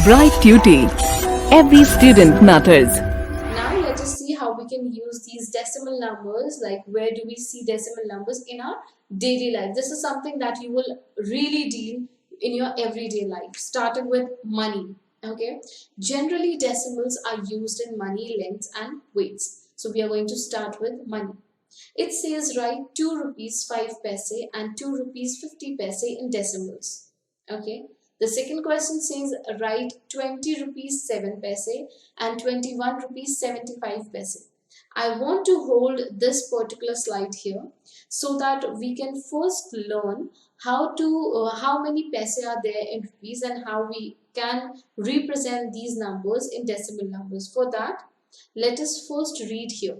Bright Tuty. Every student matters. Now let us see how we can use these decimal numbers, like where do we see decimal numbers in our daily life. This is something that you will really deal in your everyday life, starting with money. Okay, generally decimals are used in money, lengths and weights. So we are going to start with money. It says write 2 rupees 5 paise and 2 rupees 50 paise in decimals. Okay. The second question says write 20 rupees 7 paise and 21 rupees 75 paise. I want to hold this particular slide here so that we can first learn how many paise are there in rupees and how we can represent these numbers in decimal numbers. For that, let us first read here.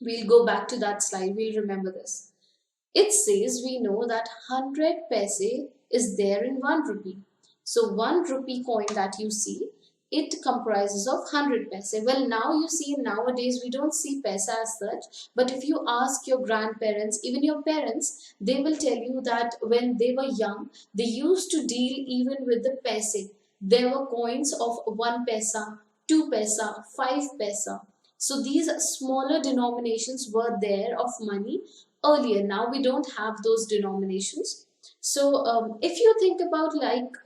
We'll go back to that slide. We'll remember this. It says we know that 100 paise is there in 1 rupee. So 1 rupee coin that you see, it comprises of 100 paise. Well, now you see nowadays we don't see paise as such. But if you ask your grandparents, even your parents, they will tell you that when they were young, they used to deal even with the paise. There were coins of 1 paisa, 2 paisa, 5 paisa. So these smaller denominations were there of money earlier. Now we don't have those denominations. So if you think about like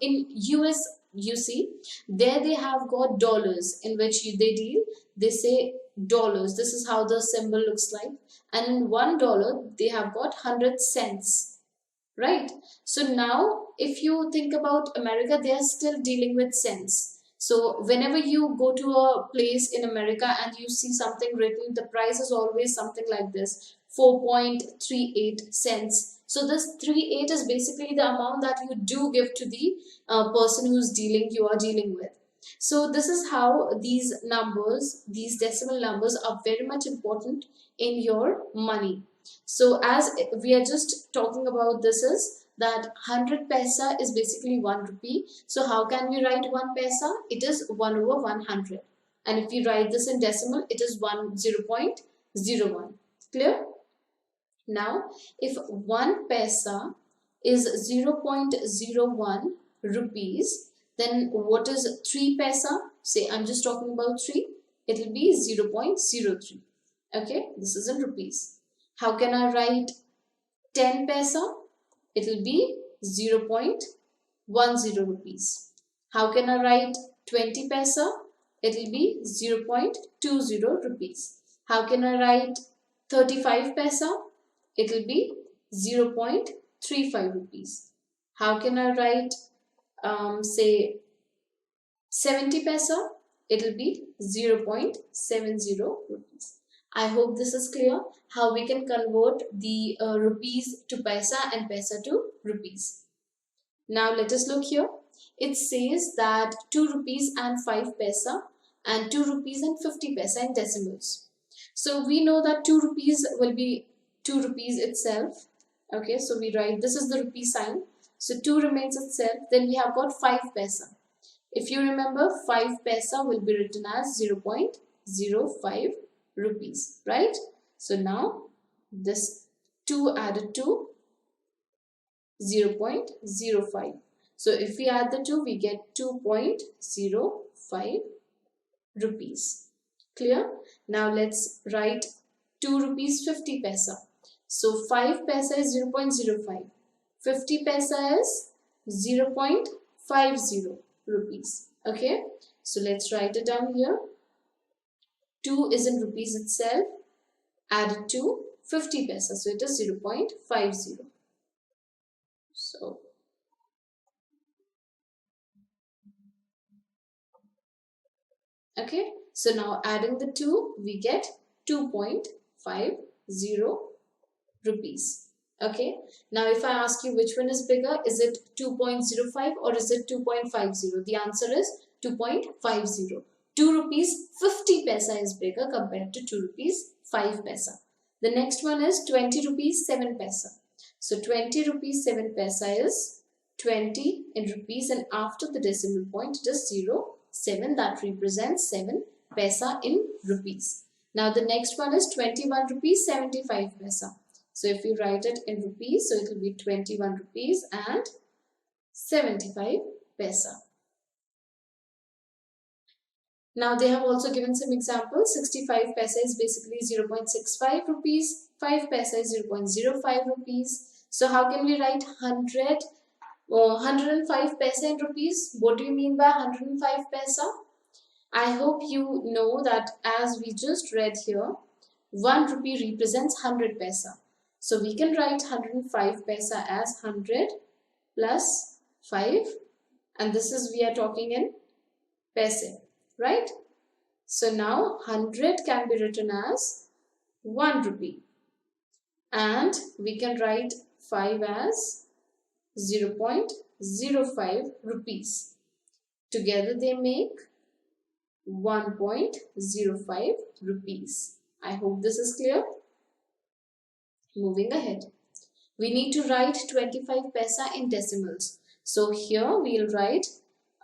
in US, you see there they have got dollars in which they deal. They say dollars. This is how the symbol looks like. And in $1 they have got 100 cents. Right? So now if you think about America, they are still dealing with cents. So whenever you go to a place in America and you see something written, the price is always something like this, 4.38 cents. So this 38 is basically the amount that you do give to the person you are dealing with. So this is how these numbers, these decimal numbers are very much important in your money. So as we are just talking about, this is that 100 paisa is basically 1 rupee. So how can we write 1 paisa? It is 1 over 100. And if we write this in decimal, it is 0.01. Clear? Now, if 1 paisa is 0.01 rupees, then what is 3 paisa? Say I'm just talking about 3. It will be 0.03. Okay, this is in rupees. How can I write 10 paisa? It will be 0.10 rupees. How can I write 20 paisa? It will be 0.20 rupees. How can I write 35 paisa? It will be 0.35 rupees. How can I write say 70 paisa? It will be 0.70 rupees. I hope this is clear how we can convert the rupees to paisa and paisa to rupees. Now let us look here. It says that 2 rupees and 5 paisa and 2 rupees and 50 paisa in decimals. So we know that 2 rupees will be 2 rupees itself. Okay, so we write, this is the rupee sign. So 2 remains itself. Then we have got 5 paisa. If you remember, 5 paisa will be written as 0.05 rupees, right? So now this 2 added to 0.05. So if we add the 2, we get 2.05 rupees. Clear? Now let's write 2 rupees 50 paisa. So 5 paisa is 0.05. 50 paisa is 0.50 rupees. Okay? So let's write it down here. 2 is in rupees itself, added to 50 paisa, so it is 0.50. So okay, so now adding the 2, we get 2.50 rupees. Okay, now if I ask you which one is bigger, is it 2.05 or is it 2.50? The answer is 2.50. 2 rupees 50 paisa is bigger compared to 2 rupees 5 paisa. The next one is 20 rupees 7 paisa. So 20 rupees 7 paisa is 20 in rupees, and after the decimal point it is 0.7, that represents 7 paisa in rupees. Now the next one is 21 rupees 75 paisa. So if we write it in rupees, so it will be 21 rupees and 75 paisa. Now they have also given some examples. 65 paisa is basically 0.65 rupees. 5 paisa is 0.05 rupees. So how can we write 105 paisa in rupees? What do you mean by 105 paisa? I hope you know that as we just read here, 1 rupee represents 100 paisa. So we can write 105 paisa as 100 plus 5, and this is we are talking in paise, right? So now 100 can be written as 1 rupee, and we can write 5 as 0.05 rupees. Together they make 1.05 rupees. I hope this is clear. Moving ahead, we need to write 25 paisa in decimals. So here we'll write,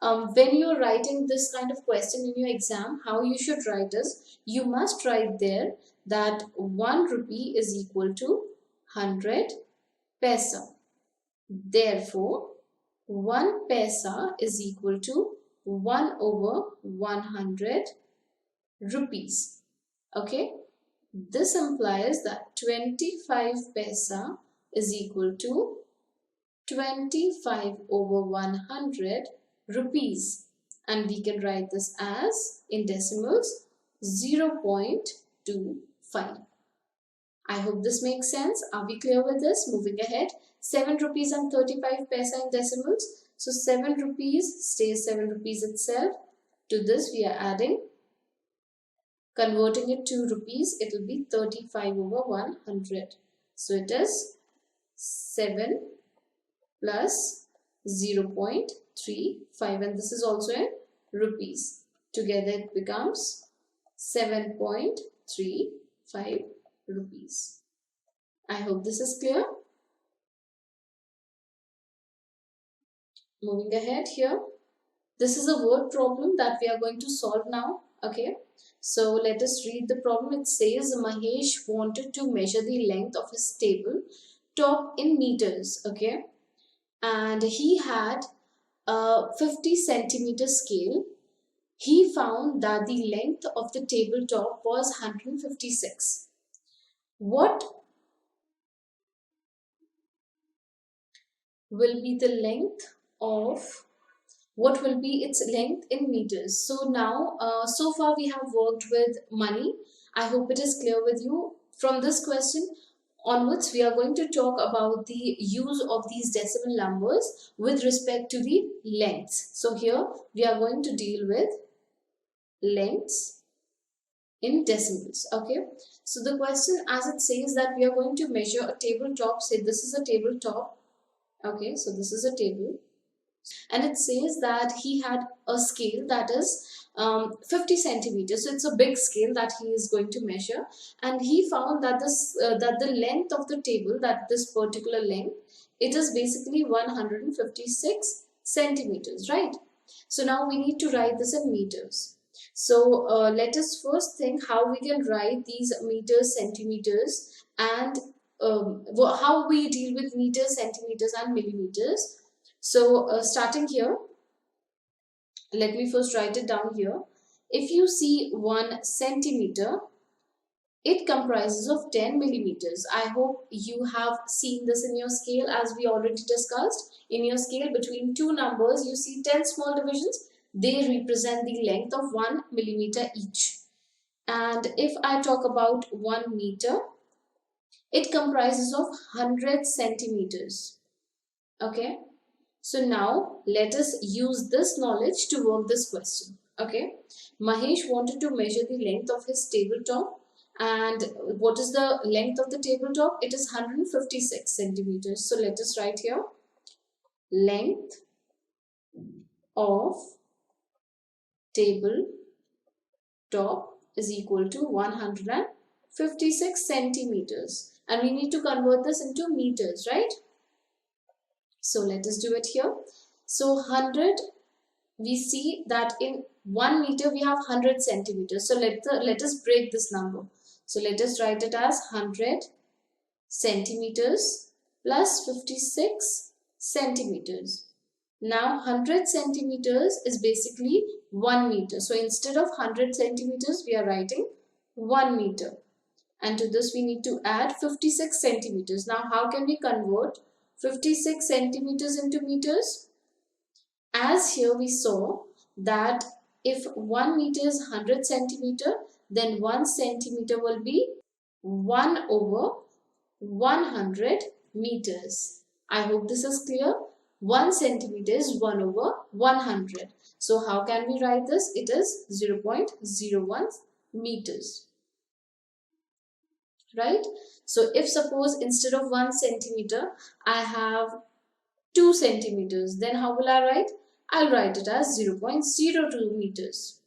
when you're writing this kind of question in your exam, how you should write is, you must write there that 1 rupee is equal to 100 paisa. Therefore, 1 paisa is equal to 1 over 100 rupees. Okay, this implies that 25 paisa is equal to 25 over 100 rupees, and we can write this as in decimals 0.25. I hope this makes sense. Are we clear with this? Moving ahead, 7 rupees and 35 paisa in decimals. So 7 rupees stays 7 rupees itself. To this we are adding, converting it to rupees, it will be 35 over 100. So it is 7 plus 0.35, and this is also in rupees. Together it becomes 7.35 rupees. I hope this is clear. Moving ahead here, this is a word problem that we are going to solve now. Okay, so let us read the problem. It says Mahesh wanted to measure the length of his table top in meters. Okay, and he had a 50 centimeter scale. He found that the length of the tabletop was 156. What will be the length of, what will be its length in meters? So now, so far we have worked with money. I hope it is clear with you. From this question onwards, we are going to talk about the use of these decimal numbers with respect to the lengths. So here we are going to deal with lengths in decimals. Okay, so the question as it says that we are going to measure a tabletop. Say this is a tabletop. Okay, so this is a table, and it says that he had a scale that is 50 centimeters. So it's a big scale that he is going to measure, and he found that this that the length of the table, that this particular length, it is basically 156 centimeters, right? So now we need to write this in meters. So let us first think how we can write these meters, centimeters, and how we deal with meters, centimeters, and millimeters. So starting here, let me first write it down here. If you see 1 centimeter, it comprises of 10 millimeters. I hope you have seen this in your scale, as we already discussed. In your scale, between two numbers, you see 10 small divisions. They represent the length of 1 millimeter each. And if I talk about 1 meter, it comprises of 100 centimeters. Okay. So now let us use this knowledge to work this question. Okay. Mahesh wanted to measure the length of his tabletop. And what is the length of the tabletop? It is 156 centimeters. So let us write here, length of tabletop is equal to 156 centimeters. And we need to convert this into meters, right? So let us do it here. So 100, we see that in 1 meter we have 100 centimeters. So let us break this number. So let us write it as 100 centimeters plus 56 centimeters. Now 100 centimeters is basically 1 meter. So instead of 100 centimeters, we are writing 1 meter. And to this we need to add 56 centimeters. Now how can we convert 56 centimeters into meters? As here we saw that if 1 meter is 100 centimeter, then 1 centimeter will be 1 over 100 meters. I hope this is clear. 1 centimeter is 1 over 100. So how can we write this? It is 0.01 meters. Right? So if suppose instead of 1 centimeter, I have 2 centimeters, then how will I write? I'll write it as 0.02 meters.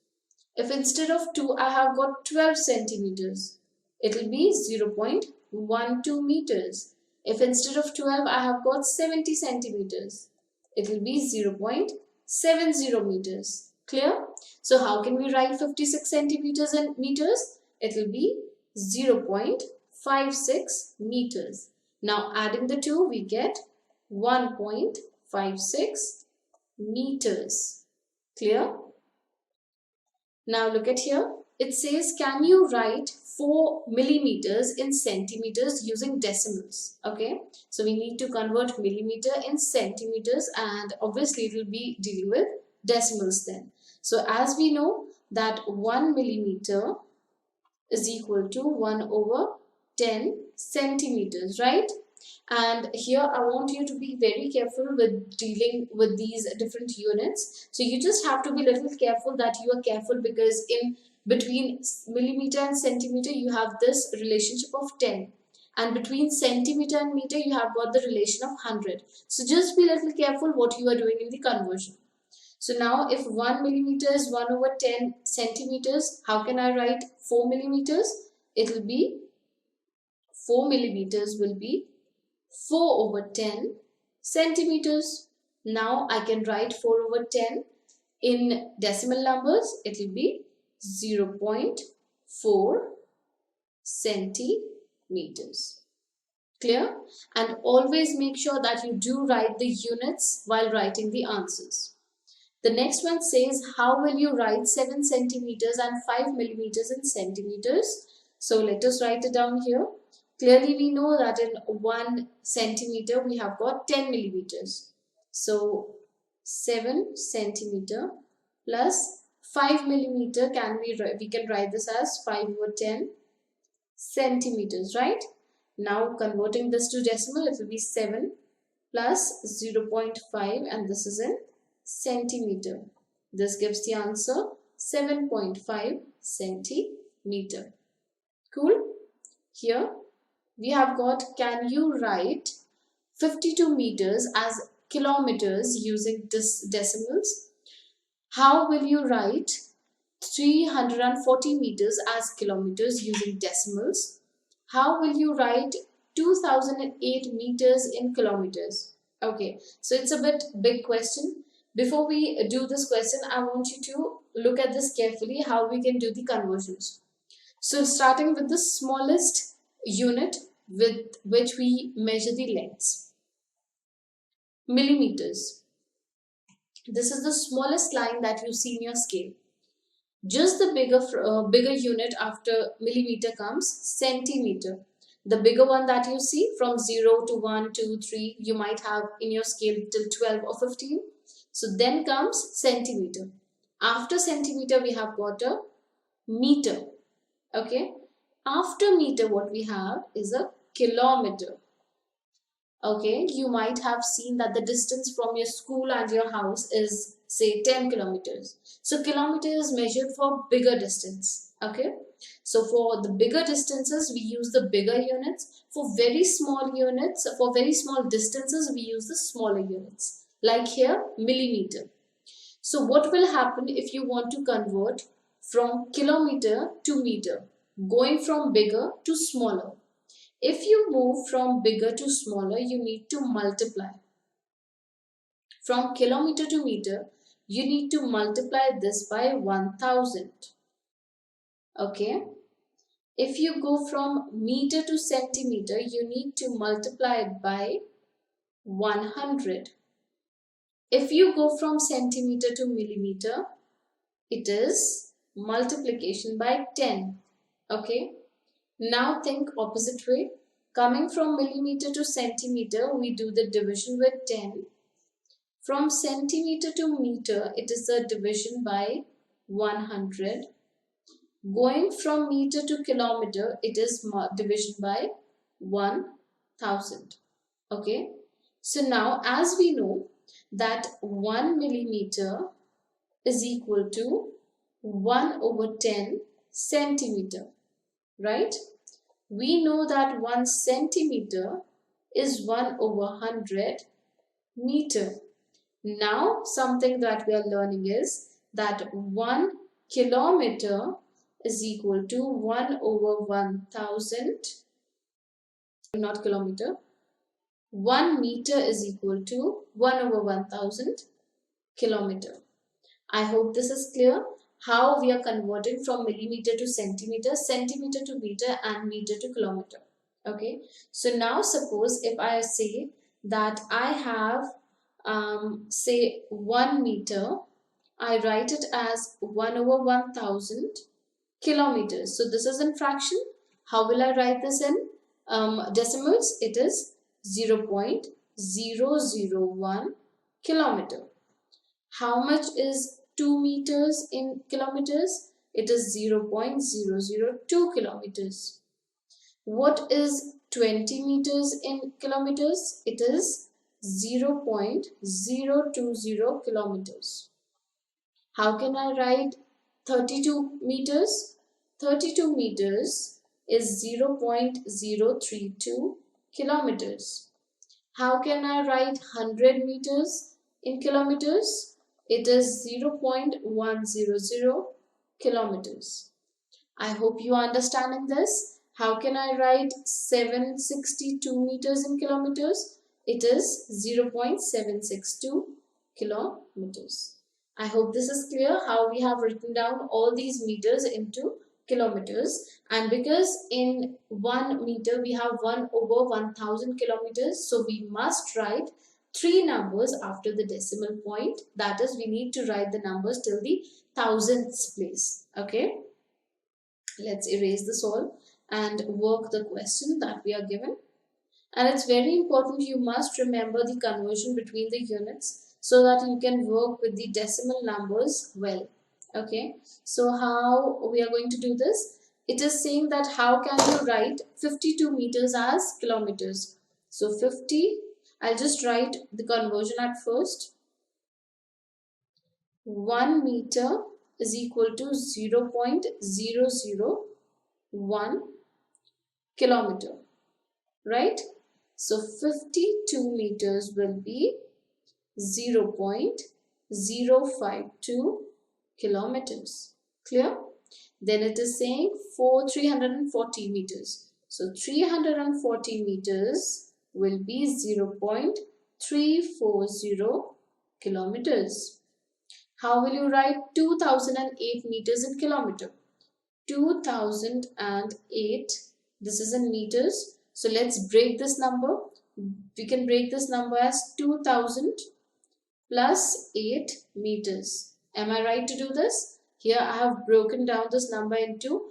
If instead of 2, I have got 12 centimeters, it will be 0.12 meters. If instead of 12, I have got 70 centimeters, it will be 0.70 meters. Clear? So how can we write 56 centimeters in meters? It will be 0.56 meters. Now adding the two, we get 1.56 meters. Clear? Now look at here. It says, can you write 4 millimeters in centimeters using decimals? Okay. So we need to convert millimeter in centimeters, and obviously it will be dealing with decimals then. So as we know that 1 millimeter is equal to 1 over 10 centimeters, right? And here I want you to be very careful with dealing with these different units. So you just have to be a little careful that you are careful, because in between millimeter and centimeter you have this relationship of 10, and between centimeter and meter you have got the relation of 100. So just be a little careful what you are doing in the conversion. So now if 1 millimeter is 1 over 10 centimeters, how can I write 4 millimeters? It will be 4 millimeters will be 4 over 10 centimeters. Now I can write 4 over 10 in decimal numbers. It will be 0.4 centimeters. Clear? And always make sure that you do write the units while writing the answers. The next one says, how will you write 7 centimeters and 5 millimeters in centimeters? So let us write it down here. Clearly we know that in 1 centimeter we have got 10 millimeters. So 7 centimeter plus 5 millimeter, we can write this as 5 over 10 centimeters, right? Now converting this to decimal, it will be 7 plus 0.5, and this is in centimeter. This gives the answer 7.5 centimeter. Cool? Here we have got, can you write 52 meters as kilometers using decimals? How will you write 340 meters as kilometers using decimals? How will you write 2008 meters in kilometers? Okay, so it's a bit big question. Before we do this question, I want you to look at this carefully, how we can do the conversions. So starting with the smallest unit with which we measure the lengths. Millimeters. This is the smallest line that you see in your scale. Just the bigger unit after millimeter comes centimeter. The bigger one that you see from 0 to 1, 2, 3, you might have in your scale till 12 or 15. So then comes centimeter. After centimeter we have got a meter. Okay. After meter what we have is a kilometer. Okay, you might have seen that the distance from your school and your house is say 10 kilometers. So kilometer is measured for bigger distance. Okay, so for the bigger distances we use the bigger units. For very small units, for very small distances we use the smaller units. Like here, millimeter. So what will happen if you want to convert from kilometer to meter, going from bigger to smaller? If you move from bigger to smaller, you need to multiply. From kilometer to meter, you need to multiply this by 1000. Okay. If you go from meter to centimeter, you need to multiply it by 100. If you go from centimeter to millimeter, it is multiplication by 10. Okay. Now think opposite way. Coming from millimeter to centimeter, we do the division with 10. From centimeter to meter, it is the division by 100. Going from meter to kilometer, it is division by 1000. Okay. So now as we know that 1 millimeter is equal to 1 over 10 centimeter, right? We know that 1 centimeter is 1 over 100 meter. Now something that we are learning is that 1 kilometer is equal to 1 over 1000, not kilometer. 1 meter is equal to 1 over 1000 kilometer. I hope this is clear how we are converting from millimeter to centimeter, centimeter to meter, and meter to kilometer. Okay. So now suppose if I say that I have say 1 meter, I write it as 1 over 1000 kilometers. So this is in fraction. How will I write this in decimals? It is 0.001 kilometer. How much is 2 meters in kilometers? It is 0.002 kilometers. What is 20 meters in kilometers? It is 0.020 kilometers. How can I write 32 meters? 32 meters is 0.032 kilometers. How can I write 100 meters in kilometers? It is 0.100 kilometers. I hope you are understanding this. How can I write 762 meters in kilometers? It is 0.762 kilometers. I hope this is clear how we have written down all these meters into kilometers, and because in 1 meter we have 1 over 1000 kilometers, so we must write 3 numbers after the decimal point. That is, we need to write the numbers till the thousandths place. Okay, let's erase this all and work the question that we are given. And it's very important, you must remember the conversion between the units so that you can work with the decimal numbers well. Okay, so how we are going to do this? It is saying that how can you write 52 meters as kilometers? So 50, I'll just write the conversion at first. 1 meter is equal to 0.001 kilometer, right? So 52 meters will be 0.052 kilometers. Clear? Then it is saying for 340 meters. So 340 meters will be 0.340 kilometers. How will you write 2008 meters in kilometer? 2008, this is in meters. So let's break this number. We can break this number as 2000 plus 8 meters. Am I right to do this? Here I have broken down this number into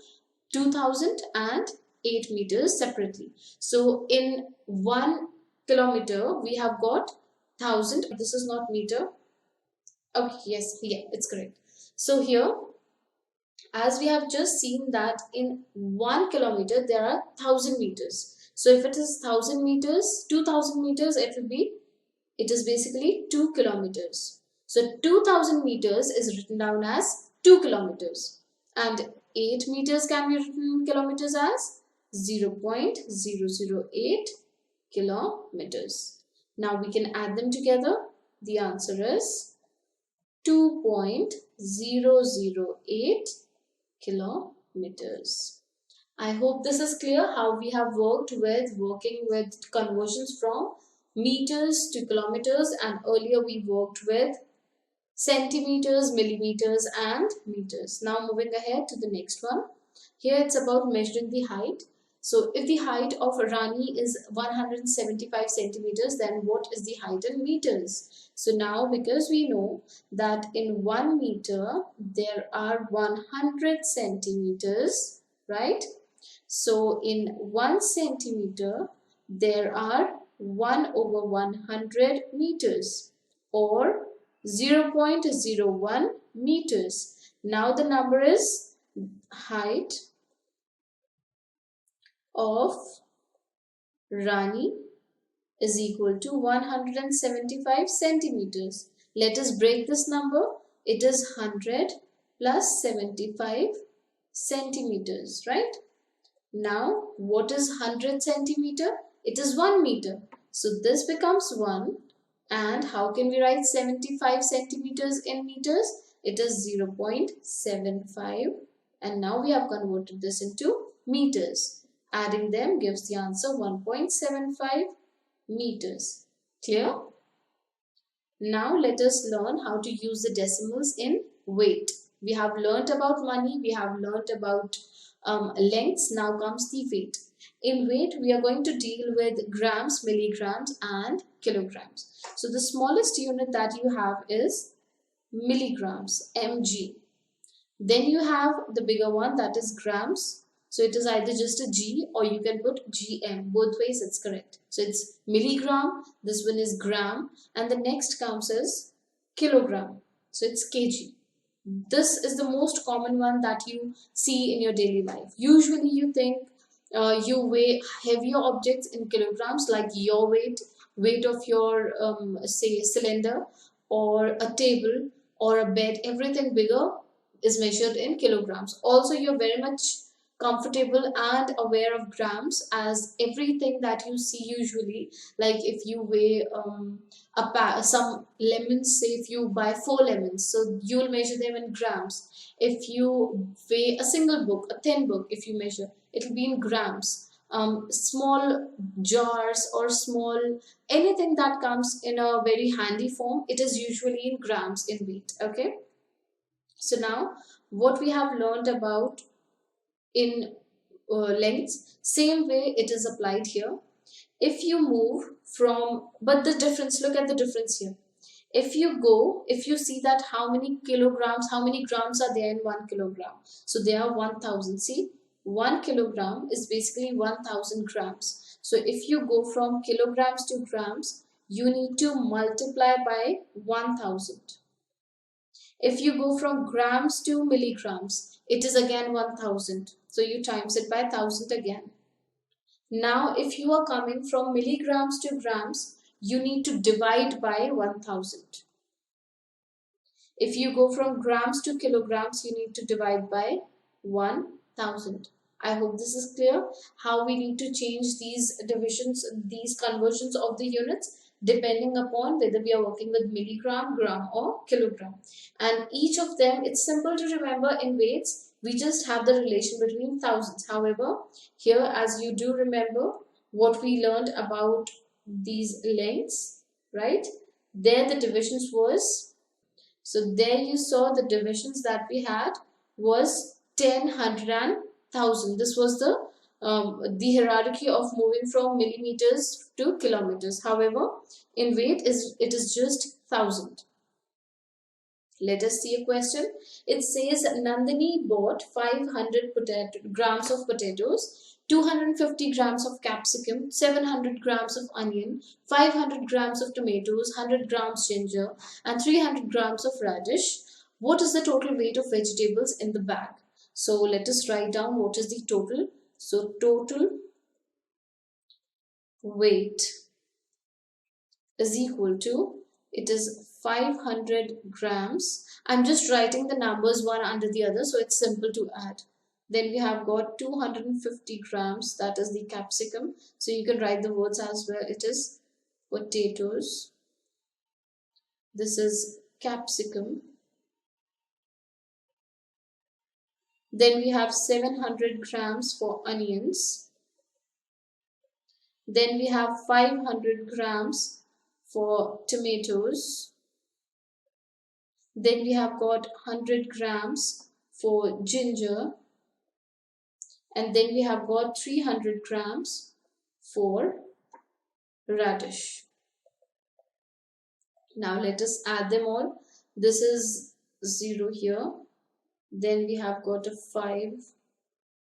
2000 and 8 meters separately. So in 1 kilometer we have got 1000. This is not meter. Okay, yes, yeah, it's correct. So here, as we have just seen that in 1 kilometer there are 1000 meters. So if it is 1000 meters, 2000 meters, it is basically 2 kilometers. So 2000 meters is written down as 2 kilometers. And 8 meters can be written in kilometers as 0.008 kilometers. Now we can add them together. The answer is 2.008 kilometers. I hope this is clear how we have working with conversions from meters to kilometers, and earlier we worked with centimeters, millimeters and meters. Now moving ahead to the next one. Here it's about measuring the height. So if the height of Rani is 175 centimeters, then what is the height in meters? So now, because we know that in 1 meter there are 100 centimeters, right? So in 1 centimeter there are 1 over 100 meters, or 0.01 meters. Now the number is height of Rani is equal to 175 centimeters. Let us break this number. It is 100 plus 75 centimeters, right? Now, what is 100 centimeter? It is 1 meter. So this becomes 1. And how can we write 75 centimeters in meters? It is 0.75. And now we have converted this into meters. Adding them gives the answer 1.75 meters. Clear? Now let us learn how to use the decimals in weight. We have learnt about money, we have learnt about lengths. Now comes the weight. In weight, we are going to deal with grams, milligrams and kilograms. So the smallest unit that you have is milligrams, mg. Then you have the bigger one, that is grams. So it is either just a G or you can put GM. Both ways it's correct. So it's milligram, this one is gram, and the next comes as kilogram. So it's kg. This is the most common one that you see in your daily life. Usually you think you weigh heavier objects in kilograms, like your weight of your say cylinder or a table or a bed. Everything bigger is measured in kilograms. Also, you're very much comfortable and aware of grams, as everything that you see usually, like if you weigh some lemons, say if you buy 4 lemons, so you'll measure them in grams. If you weigh a single book, a thin book, if you measure, it'll be in grams. Small jars or small anything that comes in a very handy form, it is usually in grams in weight. Okay, so now what we have learned about in lengths, same way it is applied here. If you move from, but the difference, look at the difference here. If you see that how many kilograms, how many grams are there in 1 kilogram. So there are 1000. See, 1 kilogram is basically 1000 grams. So if you go from kilograms to grams, you need to multiply by 1000. If you go from grams to milligrams, it is again 1000. So you times it by 1000 again. Now, if you are coming from milligrams to grams, you need to divide by 1000. If you go from grams to kilograms, you need to divide by 1000. I hope this is clear how we need to change these divisions, these conversions of the units, depending upon whether we are working with milligram, gram or kilogram. And each of them, it's simple to remember in weights. We just have the relation between thousands. However, here, as you do remember what we learned about these lengths, right? There the divisions was, so there you saw the divisions that we had was 10, 100 and 1000. This was the hierarchy of moving from millimeters to kilometers. However, in weight it is just 1000. Let us see a question. It says Nandini bought 500 grams of potatoes, 250 grams of capsicum, 700 grams of onion, 500 grams of tomatoes, 100 grams ginger, and 300 grams of radish. What is the total weight of vegetables in the bag? So let us write down what is the total. So total weight is equal to, it is 500 grams. I'm just writing the numbers one under the other, so it's simple to add. Then we have got 250 grams, that is the capsicum. So you can write the words as well. It is potatoes. This is capsicum. Then we have 700 grams for onions. Then we have 500 grams for tomatoes. Then we have got 100 grams for ginger. And then we have got 300 grams for radish. Now let us add them all. This is 0 here. Then we have got a 5.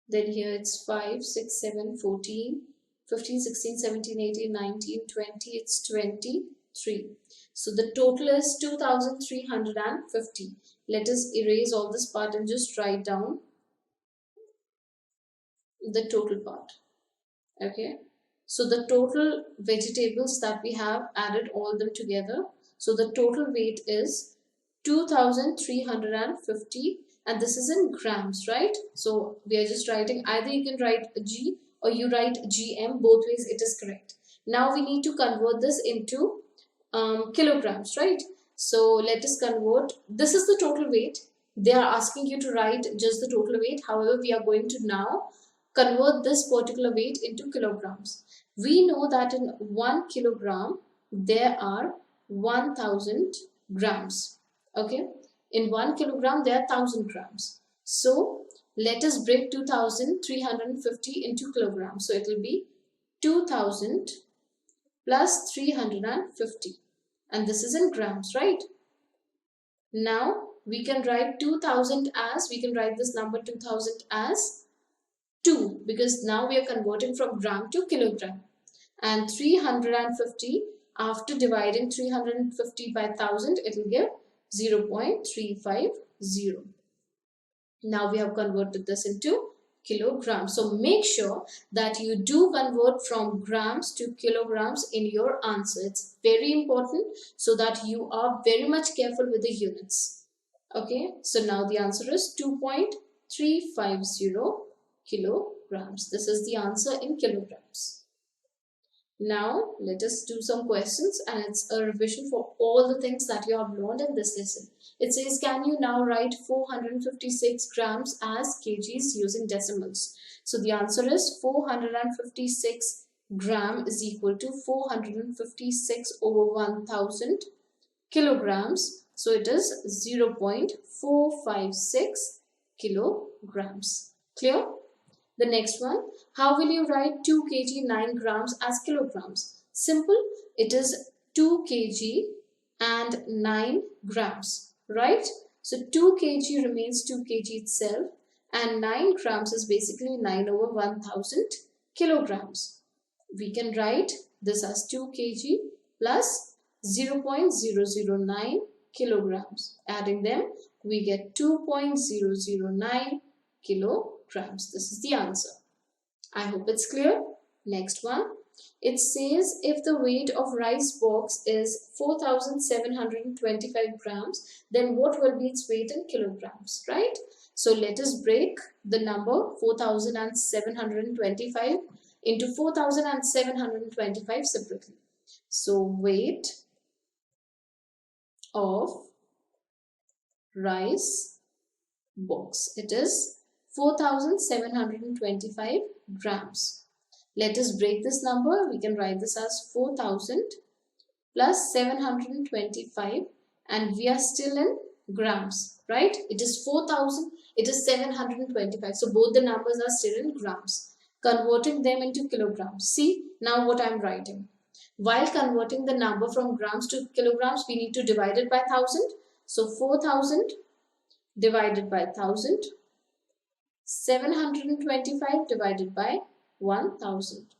Then here it's 5, 6, 7, 14, 15, 16, 17, 18, 19, 20. It's 23. So the total is 2350. Let us erase all this part and just write down the total part. Okay. So the total vegetables that we have, added all them together. So the total weight is 2350, and this is in grams, right? So we are just writing, either you can write G or you write GM, both ways it is correct. Now we need to convert this into kilograms, right? So let us convert. This is the total weight. They are asking you to write just the total weight. However, we are going to now convert this particular weight into kilograms. We know that in 1 kilogram there are 1000 grams. Okay, in 1 kilogram there are 1000 grams. So let us break 2350 into kilograms. So it will be 2000 plus 350, and this is in grams, right? Now we can write 2000 as, we can write this number 2000 as 2, because now we are converting from gram to kilogram. And 350, after dividing 350 by 1000, it will give 0.350. Now we have converted this into kilograms. So make sure that you do convert from grams to kilograms in your answer. It's very important, so that you are very much careful with the units. Okay, so now the answer is 2.350 kilograms. This is the answer in kilograms. Now let us do some questions, and it's a revision for all the things that you have learned in this lesson. It says, can you now write 456 grams as kgs using decimals? So the answer is 456 gram is equal to 456 over 1000 kilograms. So it is 0.456 kilograms. Clear? The next one, how will you write 2 kg 9 grams as kilograms? Simple, it is 2 kg and 9 grams, right? So 2 kg remains 2 kg itself, and 9 grams is basically 9 over 1000 kilograms. We can write this as 2 kg plus 0.009 kilograms. Adding them, we get 2.009 kilograms. This is the answer. I hope it's clear. Next one. It says if the weight of rice box is 4725 grams, then what will be its weight in kilograms, right? So let us break the number 4725 into 4725 separately. So weight of rice box, it is 4725 grams. Let us break this number. We can write this as 4000 plus 725, and we are still in grams, right? It is 4000, it is 725. So both the numbers are still in grams. Converting them into kilograms. See now what I am writing. While converting the number from grams to kilograms, we need to divide it by 1000. So 4000 divided by 1000. 725 divided by 1000.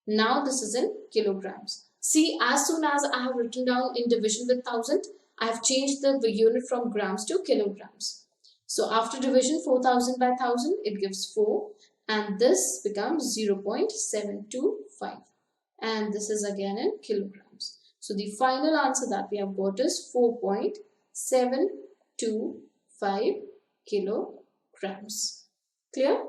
Now this is in kilograms. See, as soon as I have written down in division with 1000, I have changed the unit from grams to kilograms. So after division, 4000 by 1000, it gives 4, and this becomes 0.725, and this is again in kilograms. So the final answer that we have got is 4.725 kilograms. Clear?